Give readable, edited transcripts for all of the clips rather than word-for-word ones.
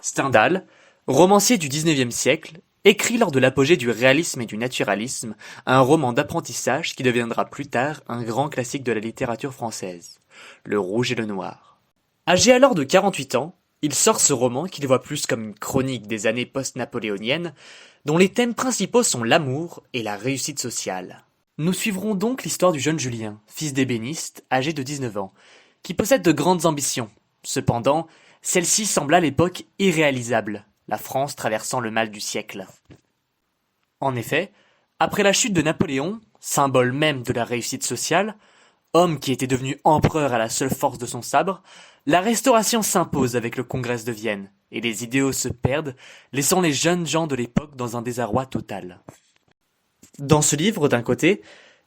Stendhal, romancier du XIXe siècle, écrit lors de l'apogée du réalisme et du naturalisme un roman d'apprentissage qui deviendra plus tard un grand classique de la littérature française, Le Rouge et le Noir. Âgé alors de 48 ans, il sort ce roman qu'il voit plus comme une chronique des années post-napoléoniennes, dont les thèmes principaux sont l'amour et la réussite sociale. Nous suivrons donc l'histoire du jeune Julien, fils d'ébéniste, âgé de 19 ans, qui possède de grandes ambitions. Cependant, celles-ci semblent à l'époque irréalisables, la France traversant le mal du siècle. En effet, après la chute de Napoléon, symbole même de la réussite sociale, homme qui était devenu empereur à la seule force de son sabre, la Restauration s'impose avec le Congrès de Vienne, et les idéaux se perdent, laissant les jeunes gens de l'époque dans un désarroi total. Dans ce livre, d'un côté,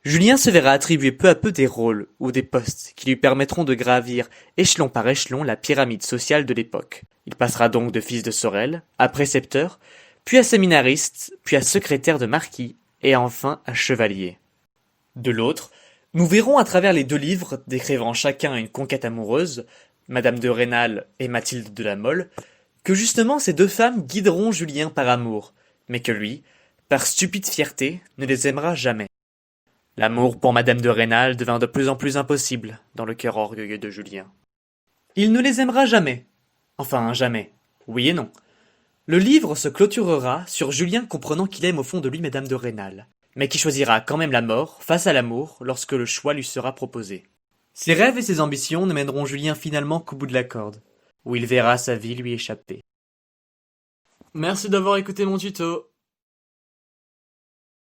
Julien se verra attribuer peu à peu des rôles ou des postes qui lui permettront de gravir échelon par échelon la pyramide sociale de l'époque. Il passera donc de fils de Sorel à précepteur, puis à séminariste, puis à secrétaire de marquis, et enfin à chevalier. De l'autre, nous verrons à travers les deux livres, décrivant chacun une conquête amoureuse, Madame de Rênal et Mathilde de la Mole, que justement ces deux femmes guideront Julien par amour, mais que lui, par stupide fierté, ne les aimera jamais. L'amour pour Madame de Rênal devint de plus en plus impossible dans le cœur orgueilleux de Julien. Il ne les aimera jamais. Enfin, jamais. Oui et non. Le livre se clôturera sur Julien comprenant qu'il aime au fond de lui Madame de Rênal, mais qui choisira quand même la mort face à l'amour lorsque le choix lui sera proposé. Ses rêves et ses ambitions ne mèneront Julien finalement qu'au bout de la corde, où il verra sa vie lui échapper. Merci d'avoir écouté mon tuto.